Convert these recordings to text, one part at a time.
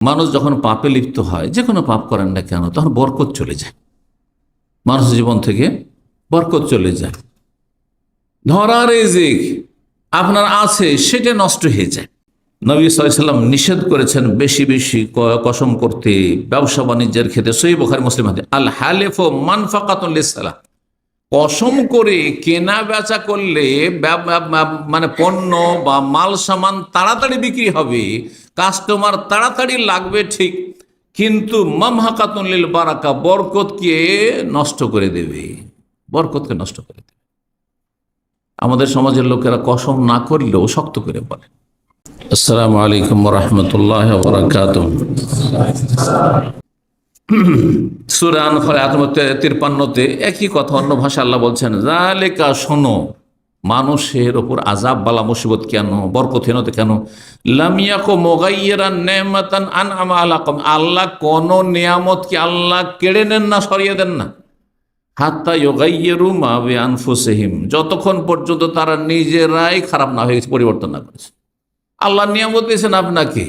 মানুষ যখন পাপে লিপ্ত হয়, যে কোনো পাপ করেন না কেন, তখন বরকত চলে যায়, মানুষের জীবন থেকে বরকত চলে যায়। ধরা রিজিক আপনার আছে সেটা নষ্ট হয়ে যায়। নবী সাল্লাল্লাহু আলাইহি ওয়াসাল্লাম নিষেধ করেছেন বেশি বেশি কসম করতে ব্যবসা বাণিজ্যের ক্ষেত্রে। সহিহ বুখারী মুসলিম হাদিস, আল হালিফু মানফাকাতুন লিসসালাহ, কসম করে কেনা বেচা করলে মানে পণ্য বা মাল সামান তাড়াতাড়ি বিক্রি হবে, কাস্টমার তাড়াতাড়ি লাগবে ঠিক, কিন্তু মামহাকাতুন লিল বারাকা, বরকতকে নষ্ট করে দেবে, বরকতকে নষ্ট করে দেবে। আমাদের সমাজের লোকেরা কসম না করলেও শক্ত করে বলে। আসসালামু আলাইকুম ওয়া রাহমাতুল্লাহি ওয়া বারাকাতুহু। সূরা আনফাল 53-তে একই কথা অন্য ভাষা আল্লাহ বলছেন, যালিকা, শোনো, মানুষের ওপর আযাব বালা মুসিবত কেন, বরকতহীনতা কেন, লাম ইয়াকু মুগায়্যিরান নি'মাতান আনআমা আলাকুম, আল্লাহ কোন নিয়ামতকে আল্লাহ কেড়ে নেন না, সরিয়ে দেন না, হাত্তা ইউগায়্যিরু মা বিআনফুসিহিম, যতক্ষণ পর্যন্ত তারা নিজেরাই খারাপ না হয়ে গেছে, পরিবর্তন না করেছে। আল্লাহ নিয়ামত দিয়েছেন আপনাকে।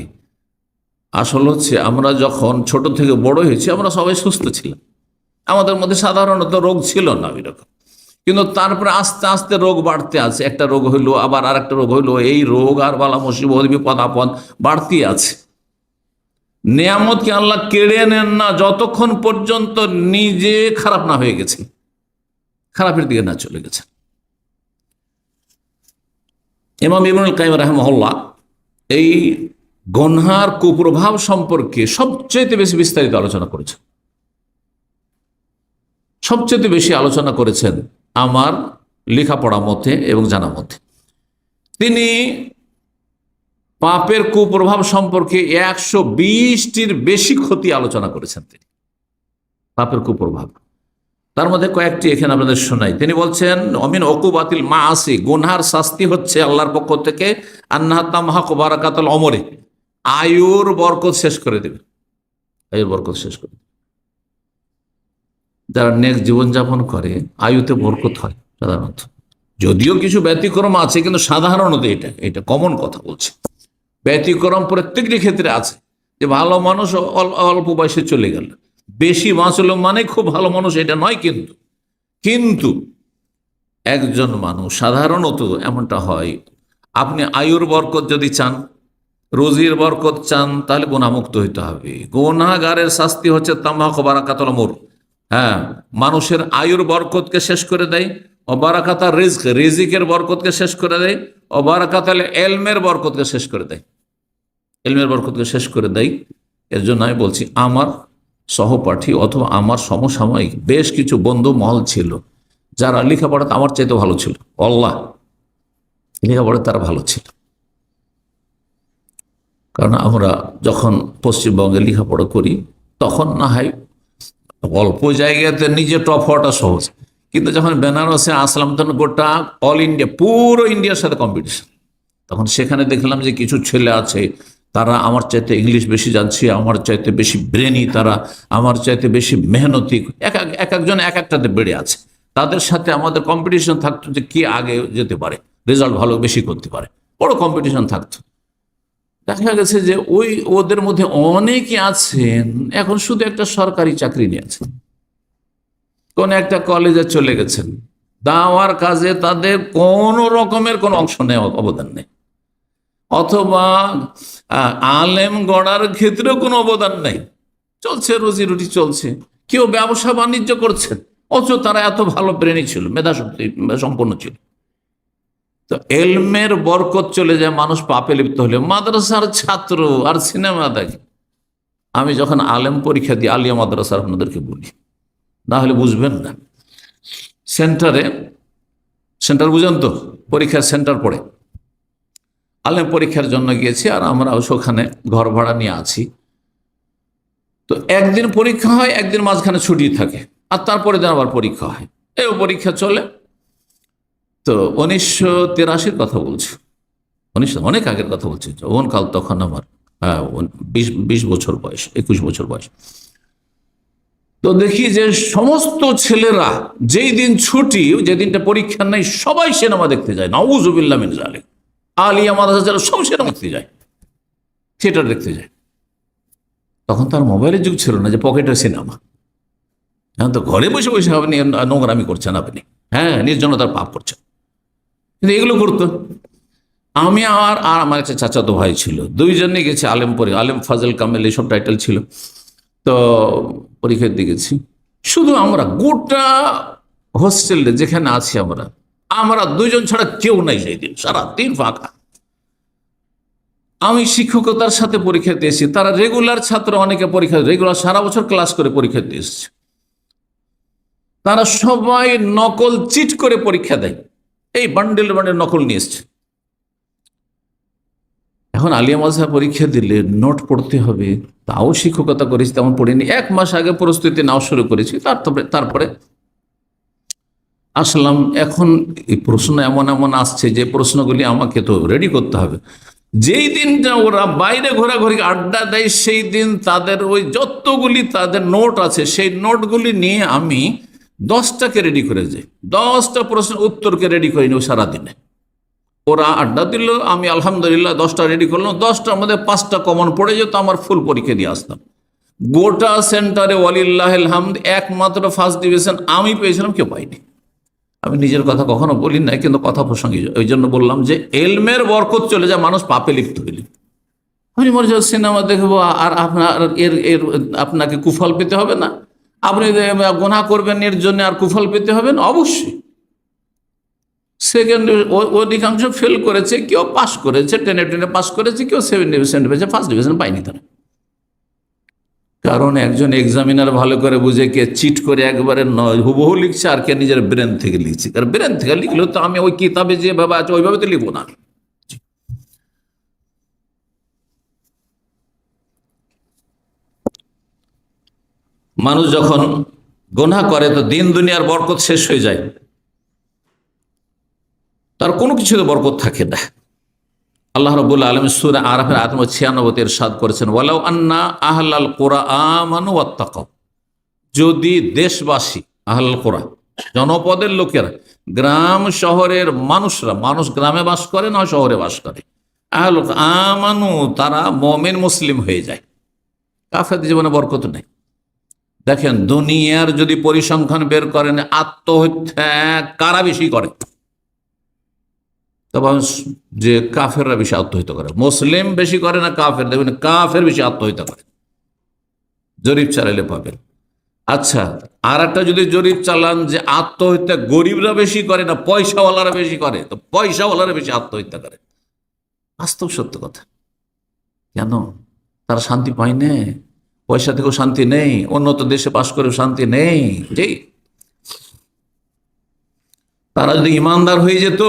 আসল হচ্ছে আমরা যখন ছোট থেকে বড় হয়েছি, আমরা সবাই সুস্থ ছিলাম, আমাদের মধ্যে সাধারণত রোগ ছিল না এরকম, কিন্তু তারপরে আস্তে আস্তে রোগ বাড়তে আছে, একটা রোগ হইলো, আবার আর একটা রোগ হইলো, এই রোগ আর বালা মুসিবত বিপদ আপদ বাড়তি আছে। নিয়ামতকে আল্লাহ কেড়ে নেন না যতক্ষণ পর্যন্ত নিজে খারাপ না হয়ে গেছে, খারাপের দিকে না চলে গেছে। ইমাম ইবনুল কাইয়িম রাহিমাহুল্লাহ এই গুনহার কুপ্রভাব সম্পর্কে সবচেয়ে বেশি বিস্তারিত আলোচনা করেছেন, সবচেয়ে বেশি আলোচনা করেছেন আমার লেখাপড়া মতে এবং জানা মতে। তিনি পাপের কুপ্রভাব সম্পর্কে 120টির বেশি ক্ষতি আলোচনা করেছেন। তিনি পাপের কুপ্রভাব, তার মধ্যে কয়েকটি এখানে আপনাদের শোনাই। তিনি বলছেন, অমিন উকুবাতিল মাআসি, গুনহার শাস্তি হচ্ছে আল্লাহর পক্ষ থেকে, আন্নাহা তামহাকু বারাকাতুল উমরি, আয়ুর বরকত শেষ করে দেবে, আয়ুর বরকত শেষ করে দেবে। যারা নেক জীবনযাপন করে আয়ুতে বরকত হয় সাধারণত, যদিও কিছু ব্যতিক্রম আছে, কিন্তু সাধারণত এটা কমন কথা বলছে। ব্যতিক্রম প্রত্যেকটি ক্ষেত্রে আছে, যে ভালো মানুষ অল্প বয়সে চলে গেল, বেশি বাঁচলো মানে খুব ভালো মানুষ, এটা নয়। কিন্তু একজন মানুষ সাধারণত এমনটা হয়, আপনি আয়ুর বরকত যদি চান, রোজির বরকত চান, তাহলে গুনাহমুক্ত হইতে হবে। গুনাহগারের শাস্তি হচ্ছে তামহাকু বারাকাতুল উমর, হ্যাঁ, মানুষের আয়ুর বরকতকে শেষ করে দেয়। অবারাকাতা রিজক, রিজিকের বরকতকে শেষ করে দেয়। অবারাকাতাল ইলমের বরকতকে শেষ করে দেয়, ইলমের বরকতকে শেষ করে দেয়। এর জন্য আমি বলছি, আমার সহপাঠী অথবা আমার সমসাময়িক বেশ কিছু বন্ধু মহল ছিল, যারা লেখাপড়াতে আমার চাইতে ভালো ছিল, আল্লাহ, লেখাপড়াতে তারা ভালো ছিল। কারণ আমরা যখন পশ্চিমবঙ্গে লেখাপড়া করি, তখন না হয় অল্প জায়গাতে নিজে টপ হওয়াটা সহজ, কিন্তু যখন বেনারসে আসলাম, তখন গোটা অল ইন্ডিয়া, পুরো ইন্ডিয়ার সাথে কম্পিটিশন। তখন সেখানে দেখলাম যে কিছু ছেলে আছে, তারা আমার চাইতে ইংলিশ বেশি জানছে, আমার চাইতে বেশি ব্রেনি, তারা আমার চাইতে বেশি মেহনতি, এক একজন এক একটাতে বেড়ে আছে। তাদের সাথে আমাদের কম্পিটিশন থাকতো যে কে আগে যেতে পারে, রেজাল্ট ভালো বেশি করতে পারে, বড় কম্পিটিশন থাকতো। দেখা গেছে যে ওদের মধ্যে অনেকে আছেন এখন শুধু একটা সরকারি চাকরি নিয়ে আছেন, কোন একটা কলেজে চলে গেছেন, দাওয়ার কাজে তাদের কোন রকমের কোন অংশ নেই, অবদান নেই, অথবা আলেম গড়ার ক্ষেত্রেও কোনো অবদান নেই, চলছে, রুজি রুটি চলছে। কেউ ব্যবসা বাণিজ্য করছেন, অথচ তারা এত ভালো ব্রেনি ছিল, মেধা শক্তি সম্পন্ন ছিল। তো এলমের বরকত চলে যায় মানুষ পাপে লিপ্ত হলে। মাদ্রাসার ছাত্র আর সিনেমা দেখে। আমি যখন আলেম পরীক্ষা দিই, আলিয়া মাদ্রাসার আপনাদেরকে বলি, না হলে বুঝবেন না। সেন্টার বুঝেন তো, পরীক্ষার সেন্টার পড়ে, আলেম পরীক্ষার জন্য গিয়েছি, আর আমরা ওখানে ঘর ভাড়া নিয়ে আছি। তো একদিন পরীক্ষা হয়, একদিন মাঝখানে ছুটি থাকে, আর তারপরে দিন আবার পরীক্ষা হয়। এই পরীক্ষা চলে। তো 1983 কথা বলছি, অনেক আগের কথা বলছি। যখন কাল, তখন আমার 20 বছর বয়স, 21 বছর বয়স। তো দেখি যে সমস্ত ছেলেরা যেই দিন ছুটি, যে দিনটা পরীক্ষা নেই, সবাই সিনেমা দেখতে যায়। নাউযুবিল্লাহ মিন যালিক। আলিয়া মাদ্রাসা যারা সব সিনেমা দেখতে যায়, থিয়েটার দেখতে যায়। তখন তো আর মোবাইলের যুগ ছিল না যে পকেটে সিনেমা। এখন তো ঘরে বসে বসে আপনি নোংরামি করছেন, আপনি হ্যাঁ নির্জনতার পাপ করছেন। কিন্তু এগুলো করতো। আমি আর আমার একটা চাচাতো ভাই ছিল, দুইজনে গেছি আলেম পরে, আলেম ফাজল কামেল এইসব টাইটেল ছিল। তো পরীক্ষা দিয়ে গেছি, শুধু আমরা গোটা হোস্টেলে যেখানে আছি আমরা আমরা দুইজন ছাড়া কেউ নাই সেই দিন, সারা দিন ফাঁকা। আমি শিক্ষকতার সাথে পরীক্ষা দিয়েছি, তারা রেগুলার ছাত্র, অনেকে পরীক্ষা রেগুলার সারা বছর ক্লাস করে পরীক্ষা দিয়ে এসেছে। তারা সবাই নকল চিট করে পরীক্ষা দেয়, এই বান্ডেল বান্ডেল নকল নিয়ে এসছে। এখন আলিয়া মাযহাব পরীক্ষা দিলে নোট পড়তে হবে, তাও শিক্ষকতা করেছি তেমন পড়িনি, 1 মাস আগে প্রস্তুতি নাও শুরু করেছি। তারপরে আসলাম। এখন এই প্রশ্ন এমন এমন আসছে যে প্রশ্নগুলি আমাকে তো রেডি করতে হবে। যেই দিনটা ওরা বাইরে ঘোরাঘুরি আড্ডা দেয়, সেই দিন তাদের ওই যতগুলি তাদের নোট আছে সেই নোটগুলি নিয়ে আমি 10টাকে রেডি করে যাই। 10টা প্রশ্ন উত্তরকে রেডি করে নিই সারাদিনে। ওরা আড্ডা দিল, আমি আলহামদুলিল্লাহ 10টা রেডি করলাম, 10টার মধ্যে 5টা কমন পড়ে যেত, আমার ফুল পরীক্ষা দিয়ে আসতাম। গোটা সেন্টারে ওয়ালিল্লাহিল হামদ একমাত্র ফার্স্ট ডিভিশন আমি পেয়েছিলাম, কেউ পাইনি। আমি নিজের কথা কখনো বলি নাই, কিন্তু কথা প্রসঙ্গে ওই জন্য বললাম যে এলমের বরকত চলে যায় মানুষ পাপে লিপ্ত হইলে। আপনি মনে হচ্ছে সিনেমা দেখবো আর আপনার এর আপনাকে কুফল পেতে হবে না, আপনি গুনাহ করবেন এর জন্য আর কুফল পেতে হবে না? অবশ্যই। সেকেন্ড অধিকাংশ ফেল করেছে, কেউ পাস করেছে, টেনে পাস করেছে, কেউ 70% পেয়েছে, ফার্স্ট ডিভিশন পাইনি তারা। কারণ একজন এক্সামিনার ভালো করে বুঝে কে চিট করে একবারে হুবহু লিখছে আর কে নিজের ব্রেন থেকে লিখছে। কারণ ব্রেন থেকে লিখলেও তো আমি ওই কিতাবে যেভাবে আছে ওইভাবে তো লিখবো না। মানুষ যখন গুনাহ করে তো দিন দুনিয়ার বরকত শেষ হয়ে যায়, তার কোনো কিছুতে বরকত থাকে না। আল্লাহ রাব্বুল আলামিন সূরা আরাফের আয়াত 96 ইরশাদ করেছেন, ওয়ালাউ আন্না আহলাল কুরা আমানু ওয়াত্তাকাউ, যদি দেশবাসী আহলাল কুরা জনপদের লোকেরা, গ্রাম শহরের মানুষরা, মানুষ গ্রামে বাস করে না শহরে বাস করে, আহলাল আমানু তারা মুমিন মুসলিম হয়ে যায়, কাফেরদের জীবনে বরকত নেই। দেখেন দুনিয়ার যদি পরিসংখ্যান বের করেন আত্মহত্যা কারা বেশি করে, তবে যে কাফেররা বেশি আত্মহত্যা করে। মুসলিম বেশি করে না কাফের, দেখবেন কাফের বেশি আত্মহত্যা করে, জরিপ চালাইলে পাবেন। আচ্ছা, আর একটা যদি জরিপ চালান যে আত্মহত্যা গরিবরা বেশি করে না পয়সাওয়ালারা বেশি করে, তো পয়সাওয়ালারা বেশি আত্মহত্যা করে। বাস্তব সত্য কথা। কেন? তারা শান্তি পায় না, পয়সা থেকেও শান্তি নেই, উন্নত দেশে বাস করেও শান্তি নেই। যেই তারা যদি ইমানদার হয়ে যেত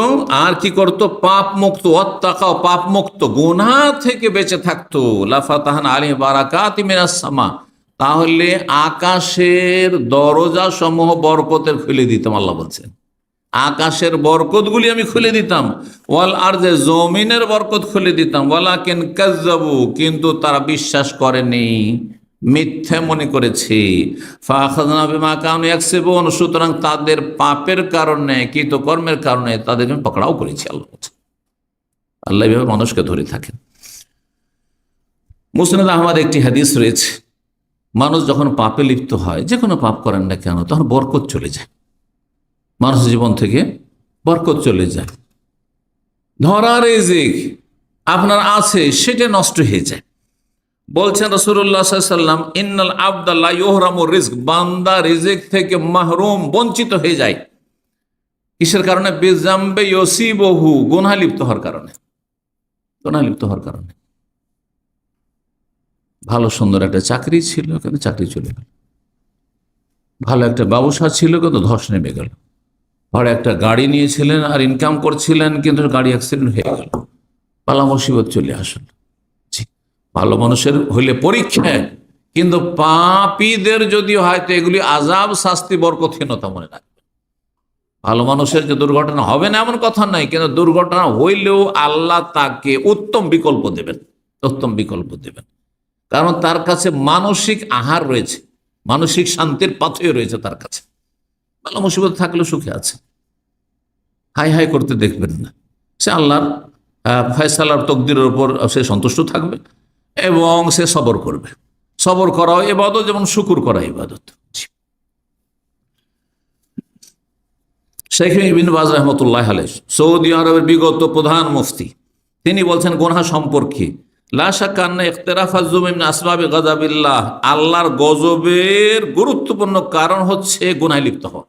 আর কি করতো, পাপ মুক্ত, ওয়াত্তাকাও পাপ মুক্ত, গুনাহ থেকে বেঁচে থাকতো, লাফাতাহান আলাইহিম বারাকাতিম মিনাস সামা, তাহলে আকাশের দরজা সমূহ বরকতের খুলে দিতাম। আল্লাহ বলছেন আকাশের বরকতগুলি আমি খুলে দিতাম, ওয়াল আরজে জমিনের বরকত খুলে দিতাম, ওয়ালাকিন কাজ্জাবু কিন্তু তারা বিশ্বাস করেনি, মিথ্যে মনে করেছে। ফাআখাযনা বিমা কানু ইয়াকসিবুন, সুতরাং তাদের পাপের কারণে, কৃতকর্মের কারণে তাদেরকে পকড়াও করেছি। আল্লাহ বলছেন, আল্লাহ এভাবে মানুষকে ধরে থাকেন। মুসনাদ আহমদ একটি হাদিস রয়েছে, মানুষ যখন পাপে লিপ্ত হয়, যে কোনো পাপ করেন না কেন, তখন বরকত চলে যায়, মানুষের জীবন থেকে বরকত চলে যায়। ধরা রিজিক আপনার আছে সেটা নষ্ট হয়ে যায়। বলছেন রাসূলুল্লাহ সাল্লাল্লাহু আলাইহি ওয়াসাল্লাম, ইন্নাল আবদা লা ইউহরামু রিজক, বান্দা রিজিক থেকে মাহরুম, বঞ্চিত হয়ে যায়। কিসের কারণে? বিজামবে ইউসিবহু, গুনাহ লিপ্ত হওয়ার কারণে। গুনাহ লিপ্ত হওয়ার কারণে। ভালো সুন্দর একটা চাকরি ছিল কিন্তু চাকরি চলে গেল, ভালো একটা ব্যবসা ছিল কিন্তু ধস নেমে গেল, ভালো একটা গাড়ি নিয়েছিলেন আর ইনকাম করছিলেন কিন্তু গাড়ি অ্যাক্সিডেন্ট হয়ে গেল, পালা মুসিবত চলে আসল। ভালো মানুষের হইলে পরীক্ষা, কিন্তু পাপীদের যদি হয় তো এগুলি আযাব, শাস্তি, বরকতহীনতা মনে রাখবে। ভালো মানুষের যে দুর্ঘটনা হবে না এমন কথা নাই, কিন্তু দুর্ঘটনা হইলেও আল্লাহ তাকে উত্তম বিকল্প দেবেন, উত্তম বিকল্প দেবেন। কারণ তার কাছে মানসিক আহার রয়েছে, মানসিক শান্তির পাথেয় রয়েছে তার কাছে। ভালো মুসিবত থাকলে সুখে আছে, হাই হাই করতে দেখবেন না। সে আল্লাহর ফয়সালার তকদিরের উপর সে সন্তুষ্ট থাকবে এবং সে সবর করবে। সবর করাও ইবাদত, যেমন শুকুর করা ইবাদত। শেখ ইবনে বাজ রাহমাতুল্লাহ আলাইহি, সৌদি আরবের বিগত প্রধান মুফতি, তিনি বলছেন গুনাহ সম্পর্কে, লা শাক্কা আন্না ইখতিরাফাজ যুম মিন আসবাবি গাযাবিল্লাহ, আল্লাহর গজবের গুরুত্বপূর্ণ কারণ হচ্ছে গুনাহে লিপ্ত হওয়া।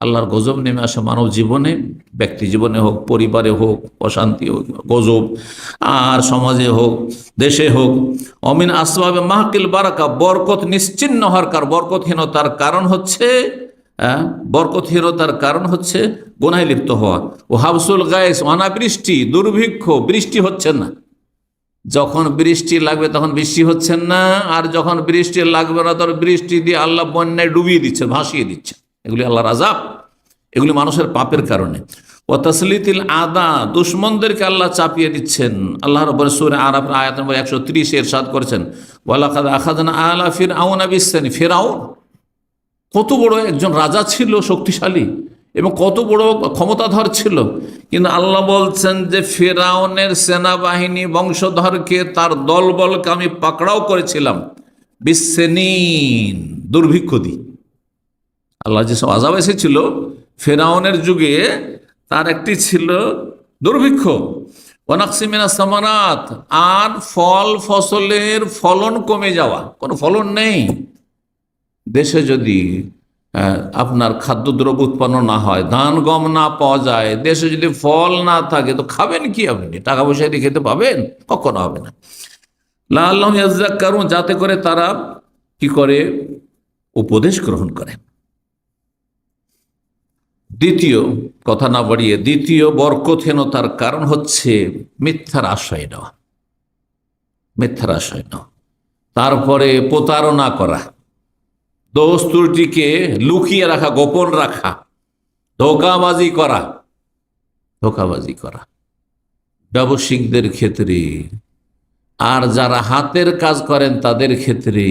আল্লাহর গজব নেমে আসে মানব জীবনে, ব্যক্তি জীবনে হোক, পরিবারে হোক, অশান্তি হোক, গজব, আর সমাজে হোক, দেশে হোক। অমিন আসবাবে মাহকিল বারাকা, বরকত নিশ্চিন্ন হওয়ার কারণ, বরকতহীনতার কারণ হচ্ছে গুনাহে লিপ্ত হওয়া। ও হাবসুল গায়েস, অনাবৃষ্টি, দুর্ভিক্ষ, বৃষ্টি হচ্ছে না। যখন বৃষ্টি লাগবে তখন বৃষ্টি হচ্ছে না, আর যখন বৃষ্টি লাগবে না তখন বৃষ্টি দিয়ে আল্লাহ বন্যায় ডুবিয়ে দিচ্ছে, ভাসিয়ে দিচ্ছে। এগুলি আল্লাহর আযাব, এগুলি মানুষের পাপের কারণে। ও তাসলিতিল আদা, দুশমনদেরকে আল্লাহ চাপিয়ে দিচ্ছেন। আল্লাহ রাব্বুল সূরা আরাফ আয়াত নম্বর 130 ইরশাদ করেছেন, ওয়ালাকাদ আখাযনা আলা ফিরআউনা বিসসানি, ফিরআউন কত বড় একজন রাজা ছিল, শক্তিশালী এবং কত বড় ক্ষমতাধর ছিল, কিন্তু আল্লাহ বলছেন যে ফিরআউনের সেনাবাহিনী বংশধরকে, তার দলবলকে আমি পাকড়াও করেছিলাম বিসসিনিন, দুর্ভিক্ষ দিয়ে। আল্লাহ যেসব আযাব এসেছিল ফিরআউনের যুগে, তার একটি ছিল দুর্ভিক্ষ। ওয়ানাকসি মিনাস সামারাত, আর ফল ফসলের ফলন কমে যাওয়া, কোনো ফলন নেই দেশে। যদি আপনার খাদ্যদ্রব্য উৎপন্ন না হয়, ধান গম না পাওয়া যায়, দেশে যদি ফল না থাকে, তো খাবেন কি আপনি? টাকা পয়সা দিয়ে খেতে পাবেন? কখনো হবে না। লাআল্লাহুম ইয়াযাক্কারুন, যাতে করে তারা কি করে? উপদেশ গ্রহণ করে। দ্বিতীয়, কথা না বাড়িয়ে, দ্বিতীয় বরকতহীনতার কারণ হচ্ছে মিথ্যার আশ্রয় নেওয়া, মিথ্যার আশ্রয় নেওয়া। তারপরে প্রতারণা করা, দোষ ত্রুটিকে লুকিয়ে রাখা, গোপন রাখা, ধোঁকাবাজি করা, ব্যবসায়িকদের ক্ষেত্রে আর যারা হাতের কাজ করেন তাদের ক্ষেত্রে,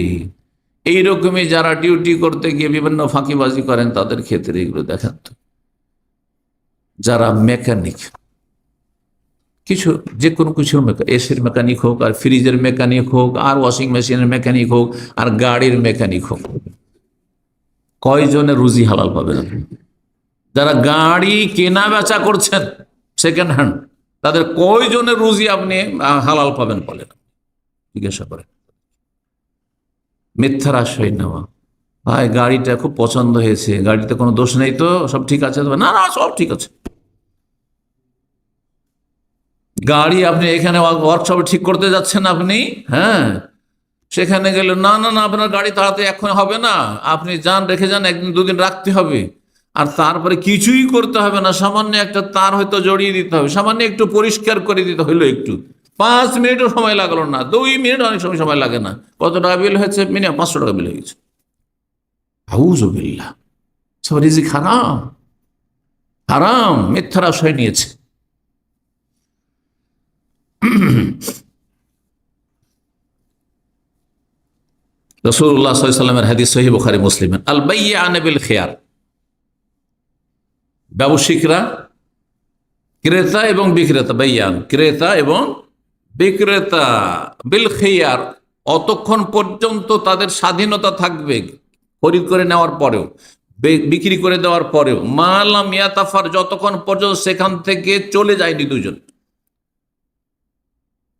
এইরকমই যারা ডিউটি করতে গিয়ে বিভিন্ন ফাঁকিবাজি করেন তাদের ক্ষেত্রে এগুলো দেখেন তো। যারা মেকানিক, কিছু যে কোনো কিছুর এসির মেকানিক হোক, আর ফ্রিজের মেকানিক হোক, আর ওয়াশিং মেশিনের মেকানিক হোক, আর গাড়ির মেকানিক হোক, কয়জনের রুজি হালাল পাবেন আপনি? যারা গাড়ি কেনা বেচা করছেন সেকেন্ড হ্যান্ড, তাদের কয়জনের রুজি আপনি হালাল পাবেন বলেন? জিজ্ঞাসা করেন। মিথ্যার আশ্রয় নেওয়া, ভাই গাড়িটা খুব পছন্দ হয়েছে, গাড়িতে কোনো দোষ নেই তো, সব ঠিক আছে? না না, সব ঠিক আছে। গাড়ি আপনি এখানে ওয়ার্কশপে ঠিক করতে যাচ্ছেন আপনি, হ্যাঁ, সেখানে গেলে না না না, আপনার গাড়ি তাড়াতাড়ি এখন হবে না, আপনি যান, রেখে যান, একদিন দুদিন রাখতে হবে। আর তারপরে কিছুই করতে হবে না, সামান্য একটা তার হয়তো জড়িয়ে দিতে হবে, সামান্য একটু পরিষ্কার করে দিতে হইলো, একটু 5 মিনিটও সময় লাগলো না, 2 মিনিট অনেক সময় লাগে না। কত টাকা বিল হয়েছে? মিনিমাম 500 টাকা বিল হয়ে গেছে। আউযুবিল্লাহ, সব রিজিক হারাম, হারাম, মিথ্যার আশ্রয় নিয়েছে। রাসূলুল্লাহ সাল্লাল্লাহু আলাইহি ওয়াসাল্লামের হাদিস সহিহ বুখারী মুসলিমের, আল বাইয়ান বিল খিয়ার, ব্যবসায়িকরা, ক্রেতা এবং বিক্রেতা, বাইয়ান ক্রেতা এবং বিক্রেতা, বিল খিয়ার, অতক্ষণ পর্যন্ত তাদের স্বাধীনতা থাকবে, খরিদ করে নেওয়ার পরেও, বিক্রি করে দেওয়ার পরেও, মা লাম ইয়াতাফার, যতক্ষণ পর্যন্ত সেখান থেকে চলে যায়নি দুজন।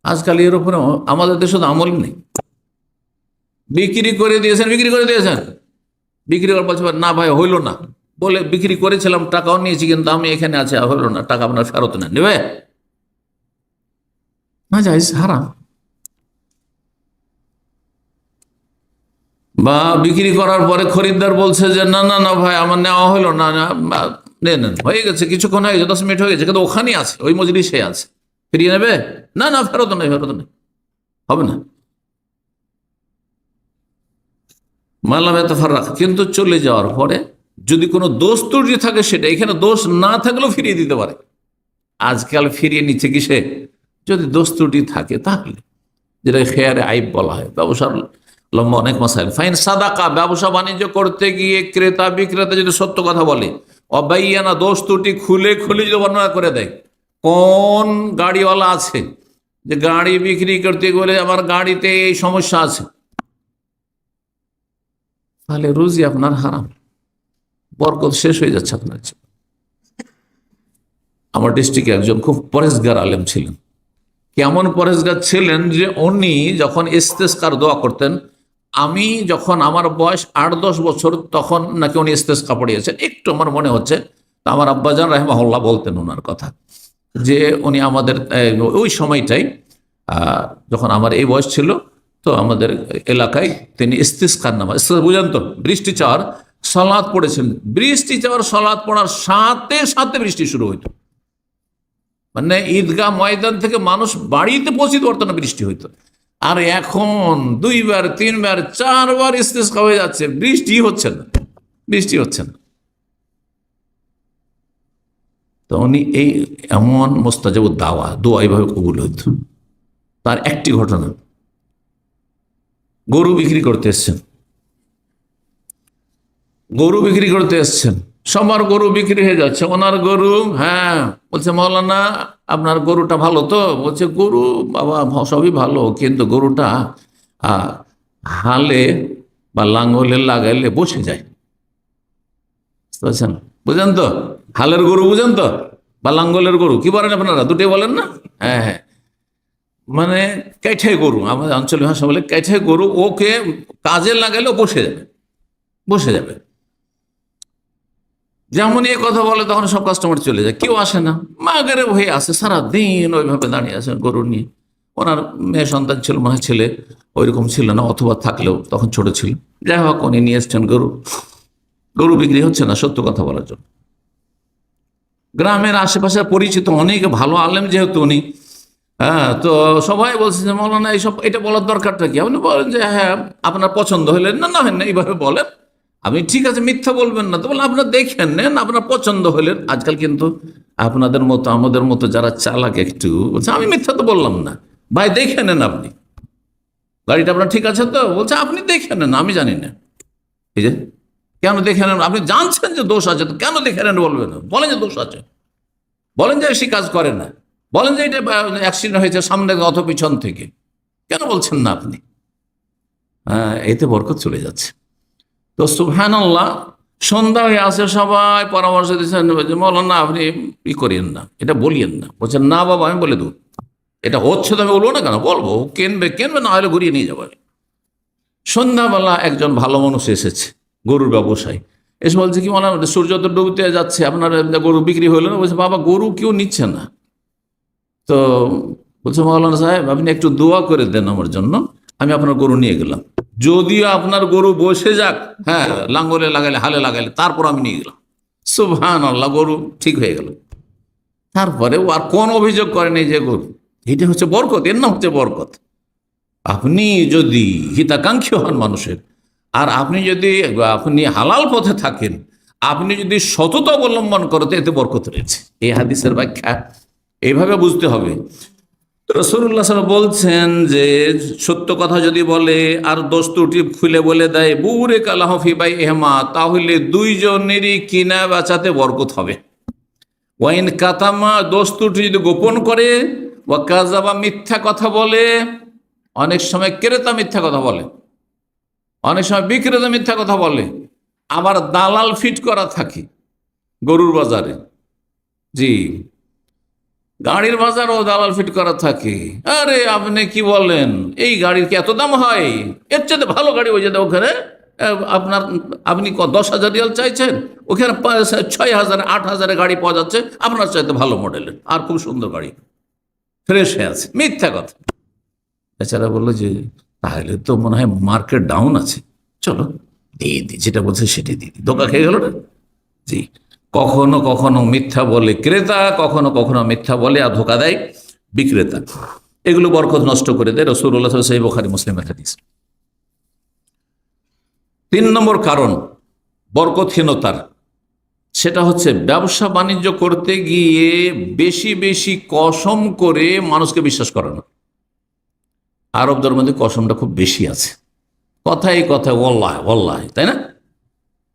আজকাল এর উপরে আমাদের দেশে তো আমল নেই। বিক্রি করে দিয়েছেন, বিক্রি করার বলছে না ভাই হইল না, বলে বিক্রি করেছিলাম, টাকাও নিয়েছি, কিন্তু আমি এখানে আছে, হইল না, টাকা আপনার ফেরত না, নেবে না, জায়েজ, হারাম। বা বিক্রি করার পরে খরিদ্দার বলছে যে না না না ভাই আমার নেওয়া হইল না, নেন, হয়ে গেছে, কিছুক্ষণ হয়ে গেছে, 10 মিনিট হয়ে গেছে, কিন্তু ওখানেই আছে, ওই মজলিসে আছে, ফিরিয়ে নেবে? না না, ফেরত নেই, হবে না। মাল্লাম ইয়াতাফাররাক, কিন্তু চলে যাওয়ার পরে যদি কোনো দোষ ত্রুটি থাকে, সেটা, এখানে দোষ না থাকলেও ফিরিয়ে দিতে পারে। আজকাল ফিরিয়ে নিচ্ছে কিসে? যদি দোষ ত্রুটি থাকে তাহলে, যেটা খেয়ারে আইব বলা হয়। ব্যবসার লম্বা অনেক মাসাইল। ফাইন সাদাকা, ব্যবসা বাণিজ্য করতে গিয়ে ক্রেতা বিক্রেতা যদি সত্য কথা বলে, অবাইয়ানা, দোষ ত্রুটি খুলে যদি বর্ণনা করে দেয়, কোন গাড়িওয়ালা আছে যে গাড়ি বিক্রি করতে গেলে আমার গাড়িতে এই সমস্যা আছে, তাহলে রুজি আপনার হারাম, বরকত শেষ হয়ে যাচ্ছে আপনার। আমার ডিস্ট্রিক্টে একজন খুব পরেশগার আলেম ছিলেন। কেমন পরেশগার ছিলেন যে উনি যখন ইস্তেসকার দোয়া করতেন, আমি যখন আমার বয়স 8-10 বছর তখন নাকি উনি ইস্তেসকা পড়িয়েছেন, একটু আমার মনে হচ্ছে। তো আমার আব্বাজান রাহিমাহুল্লাহ বলতেন ওনার কথা, যে উনি আমাদের ওই সময়টাই যখন আমার এই বয়স ছিল, তো আমাদের এলাকায় তিনি ইস্তিসকার নামাজ, বুঝেন তো, বৃষ্টি চাওয়ার সালাত পড়েছেন। বৃষ্টি চাওয়ার সালাত পড়ার সাথে সাথে বৃষ্টি শুরু হইতো, মানে ঈদগাহ ময়দান থেকে মানুষ বাড়িতে পৌঁছিতে পারতো না, বৃষ্টি হইতো। আর এখন 2বার 3বার 4বার ইস্তিসকা হয়ে যাচ্ছে, বৃষ্টি হচ্ছে না, বৃষ্টি হচ্ছে না। তো উনি এই এমন মোস্তাজাব দাওয়া দোয়া এইভাবে কবুল হইত। তার একটি ঘটনা, গরু বিক্রি করতে এসছেন, গরু বিক্রি করতে এসছেন, সবার গরু বিক্রি হয়ে যাচ্ছে, ওনার গরু। হ্যাঁ, বলছে মৌলানা আপনার গরুটা ভালো তো? বলছে গরু বাবা সবই ভালো, কিন্তু গরুটা হালে বা লাঙ্গলে লাগাইলে বসে যায়, বুঝছেন? বুঝেন তো, হালের গরু বুঝেন তো, বা লাঙ্গলের গরু কি বলেন আপনারা, দুটোই বলেন না? হ্যাঁ হ্যাঁ, মানে কাইঠে গরু, আমাদের আঞ্চলিক ভাষা বলে কাইঠে গরু, ওকে কাজে লাগাইলেও বসে যাবে, বসে যাবে। যেমন এই কথা বলে তখন সব কাস্টমার চলে যায়, কেউ আসে না, মাগেরে হয়ে আসে, সারাদিন ওইভাবে দাঁড়িয়ে আছে গরু নিয়ে। ওনার মেয়ে সন্তান ছিল, মনে হয় ছেলে ওইরকম ছিল না, অথবা থাকলেও তখন ছোট ছিল। যাই হোক, উনি নিয়ে এসছেন গরু, গরু বিক্রি হচ্ছে না, সত্য কথা বলার জন্য। গ্রামের আশেপাশে পরিচিত অনেক ভালো আলেম যেহেতু উনি, হ্যাঁ, তো সবাই বলছে যে মৌলানা এইসব, এটা বলার দরকারটা কি? আপনি বলেন যে হ্যাঁ আপনার পছন্দ হলে না, না হয় না, এইভাবে বলেন। আপনি ঠিক আছে মিথ্যা বলবেন না, তো বলেন আপনার দেখেন নেন, আপনার পছন্দ হলেন। আজকাল কিন্তু আপনাদের মতো আমাদের মতো যারা চালাক একটু বলছে আমি মিথ্যা তো বললাম না, ভাই দেখে নেন, আপনি গাড়িটা আপনার ঠিক আছে তো? বলছে আপনি দেখে নেন, আমি জানি না। এই যে কেন দেখে নেন? আপনি জানছেন যে দোষ আছে, তো কেন দেখে নেন বলবেন? বলেন যে দোষ আছে, বলেন যে সে কাজ করে না, বলেন যে এটা অ্যাক্সিডেন্ট হয়েছে সামনে অথবা পিছন থেকে, কেন বলছেন না আপনি? এতে বরকত চলে যাচ্ছে। তো সুবহানাল্লাহ, সন্ধ্যা হয়ে আসে, সবাই পরামর্শ দিচ্ছেন মৌলানা আপনি ই করিয়েন না, এটা বলিয়েন না। বলছেন না বাবা আমি বলে দেবো, এটা হচ্ছে তো আমি বলবো না, কেন বলবো? কিনবে কিনবে, না হলে ঘুরিয়ে নিয়ে যাবো। সন্ধ্যাবেলা একজন ভালো মানুষ এসেছে, গরুর ব্যবসায়ী, এসে বলছে কি মনে সূর্য তো ডুবতে যাচ্ছে, আপনার গরু বিক্রি হলো না? বলছে বাবা গরু কেউ নিচ্ছে না। তো বলছে মৌলানা সাহেব আপনি একটু দোয়া করে দেন আমার জন্য, আমি আপনার গরু নিয়ে গেলাম, যদিও আপনার গরু বসে যাক, হ্যাঁ লাঙ্গলে লাগাইলে হালে লাগাইলে, তারপর আমি নিয়ে গেলাম। সুবহানাল্লাহ, গরু ঠিক হয়ে গেল। তারপরে ও আর কোন অভিযোগ করেনি যে গরু, এটা হচ্ছে বরকত, এর নাম হচ্ছে বরকত। আপনি যদি হিতাকাঙ্ক্ষী হন মানুষের, আর আপনি হালাল পথে থাকেন, আপনি যদি সততা অবলম্বন করেন, এতে বরকত রয়েছে। এই হাদিসের ব্যাখ্যা এইভাবে বুঝতে হবে। রাসূলুল্লাহ সাল্লাল্লাহু আলাইহি ওয়াসাল্লাম বলছেন যে সত্য কথা যদি বলে আর দোষ ত্রুটি খুলে বলে দেয়, বুরিকা লাহু ফি বাইইহিমা, তাহলে দুইজনেরই কিনা বেচাতে বরকত হবে। ওয়াইন কাতামা, দোষ ত্রুটি যদি গোপন করে, ওয়া কাযাবা, মিথ্যা কথা বলে, অনেক সময় ক্রেতা মিথ্যা কথা বলে, অনেক সময় বিক্রেতা মিথ্যা কথা বলে, আবার দালাল ফিট করা থাকে গরুর বাজারে, জি গাড়ির বাজারও দালাল ফিট করা থাকে। আরে আপনি কি বলেন, এই গাড়ির কি এত দাম হয়? এর চেয়ে ভালো গাড়ি হয়ে যেতে ওখানে আপনার, আপনি 10,000 রিয়াল চাইছেন, ওখানে 6,000 8,000 গাড়ি পাওয়া যাচ্ছে আপনার চাইতে ভালো মডেলের, আর খুব সুন্দর গাড়ি ফ্রেশ হয়ে আছে। মিথ্যা কথা। এছাড়া বললো যে তাহলে তো মনে হয় মার্কেট ডাউন আছে, চলো দিয়ে দিই, যেটা বলছে সেটাই দিয়ে দিই, ধোকা খেয়ে গেল না। জি, কখনো কখনো মিথ্যা বলে ক্রেতা, কখনো কখনো মিথ্যা বলে আর ধোকা দেয় বিক্রেতা, এগুলো বরকত নষ্ট করে দেয়। রাসূলুল্লাহ সাল্লাল্লাহু আলাইহি ওয়াসাল্লাম, বুখারী মুসলিমের হাদিস। 3 নম্বর কারণ বরকতহীনতার, সেটা হচ্ছে ব্যবসা বাণিজ্য করতে গিয়ে বেশি বেশি কসম করে মানুষকে বিশ্বাস করানো। আরবদের মধ্যে কসমটা খুব বেশি আছে, কথায় কথায় ওয়াল্লাহ ওয়াল্লাহ, তাই না?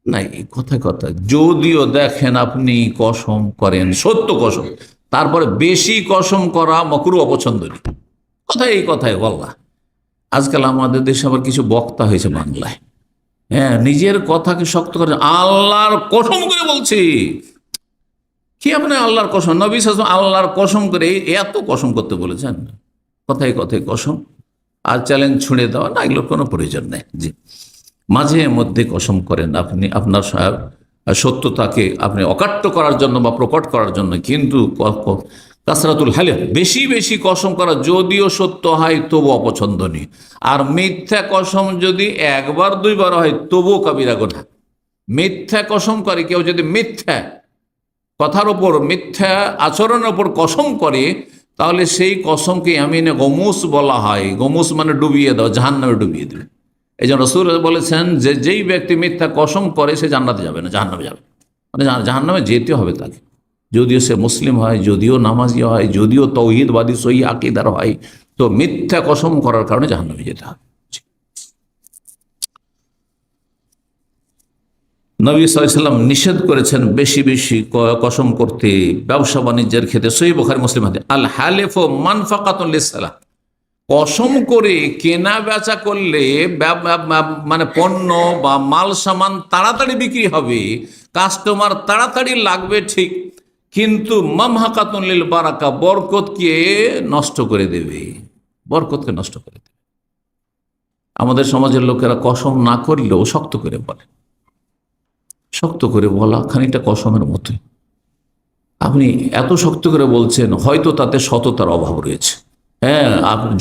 নাই, কথায় কথায় যদিও দেখেন আপনি কসম করেন, সত্য কসম, তারপরে বেশি কসম করা মাকরুহ, অপছন্দনীয়। কথায় এই কথায় ওয়াল্লাহ। আজকাল আমাদের দেশে আবার কিছু বক্তা হয়েছে বাংলায়, হ্যাঁ, নিজের কথাকে শক্ত করে আল্লাহর কসম করে বলছি। কি আপনি আল্লাহর কসম? নবী সাল্লাল্লাহু আলাইহি ওয়াসাল্লাম আল্লাহর কসম করে এত কসম করতে বলেছেন? কথায় কথায় কসম আর চ্যালেঞ্জ ছুঁড়ে দেওয়া না, এগুলোর কোনো প্রয়োজন নেই। জি, মাঝে মধ্যে কসম করেন আপনি আপনার সত্যতাকে আপনি অকাট্য করার জন্য বা প্রকট করার জন্য, কিন্তু কাসরাতুল হালিফ, বেশি বেশি কসম করা যদিও সত্য হয় তবু অপছন্দনীয়। আর মিথ্যা কসম যদি একবার দুইবার হয় তবুও কাবিরা গুনাহ। মিথ্যা কসম করে কেউ যদি মিথ্যা কথার ওপর, মিথ্যা আচরণের ওপর কসম করে, তাহলে সেই কসমকে আমিনে গমুস বলা হয়। গমুস মানে ডুবিয়ে দাও, জাহান্নামে ডুবিয়ে দেবে। এই জন্য রাসূল বলেছেন যে যেই ব্যক্তি মিথ্যা কসম করে সে জান্নাতে যাবে না, জাহান্নামে যাবে। মানে জাহান্নামে যেতে হবে তাকে, যদিও সে মুসলিম হয়, যদিও নামাজি হয়, যদিও তৌহিদবাদী সহি আকীদার হয়, তো মিথ্যা কসম করার কারণে জাহান্নামে যেতে হবে। নবী সাল্লাল্লাহু আলাইহি ওয়াসাল্লাম নিষেধ করেছেন বেশি বেশি কসম করতে ব্যবসা বাণিজ্যের ক্ষেত্রে। সহিহ বুখারী মুসলিম হাদিস, আল হালিফু মানফাকাতুন লিসসালাহ, কসম করে কেনা বেচা করলে মানে পণ্য বা মাল সামান তাড়াতাড়ি বিক্রি হবে, কাস্টমার তাড়াতাড়ি লাগবে ঠিক, কিন্তু মামহাকাতুন লিল বারাকা, বরকতকে নষ্ট করে দেবে, বরকতকে নষ্ট করে দেবে। আমাদের সমাজের লোকেরা কসম না করলেও শক্ত করে বলে, শক্ত করে বলা খানিকটা কসমের মতোই। আপনি এত শক্ত করে বলছেন, হয়তো তাতে সততার অভাব রয়েছে। হ্যাঁ,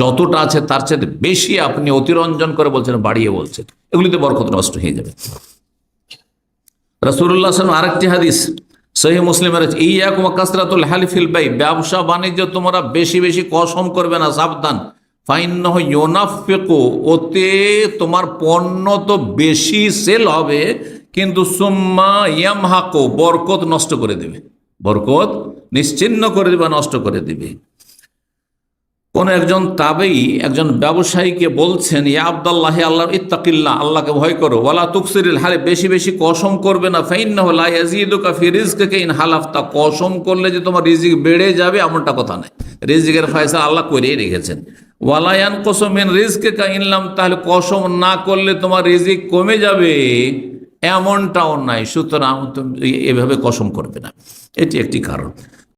যতটা আছে তার চেয়ে বেশি আপনি অতিরঞ্জন করে বলছেন, বাড়িয়ে বলছেন, এগুলিতে বরকত নষ্ট হয়ে যাবে। রাসূলুল্লাহ সাল্লাল্লাহু আলাইহি ওয়াসাল্লাম আরেকটি হাদিস সহিহ মুসলিমের, ইয়াকুম কাসরাতুল হালিফিল বাই, ব্যবসা বাণিজ্য তোমরা বেশি বেশি কসম করবে না, সাবধান। ফাইন্নাহু ইউনাফিকু, ওতে তোমার পণ্য তো বেশি সেল হবে, কিন্তু সুম্মা ইয়ামহাকু, বরকত নষ্ট করে দেবে, বরকত নিশ্চিহ্ন করে দেবে, নষ্ট করে দেবে। কোন একজন তাবেঈ একজন ব্যবসায়ীকে বলছেন, ইয়া আব্দুল্লাহ, আল্লাহ ইত্তাকিল্লাহ, আল্লাহকে ভয় করো, ওয়ালা তুকসিরিল হালিফ, বেশি বেশি কসম করবে না, ফাইন্নাহু লা ইয়াজিদুকা ফি রিজকিকা ইন হালাফতা, কসম করলে যে তোমার রিজিক বেড়ে যাবে এমনটা কথা নাই, রিজিকের ফয়সালা আল্লাহ করেই রেখেছেন। ওয়ালা ইয়ানকুসু মিন রিজকিকা ইন লাম, তাহলে কসম না করলে তোমার রিজিক কমে যাবে এমনটাও নাই, সুতরাং তুমি এভাবে কসম করবে না। এটি একটি কারণ।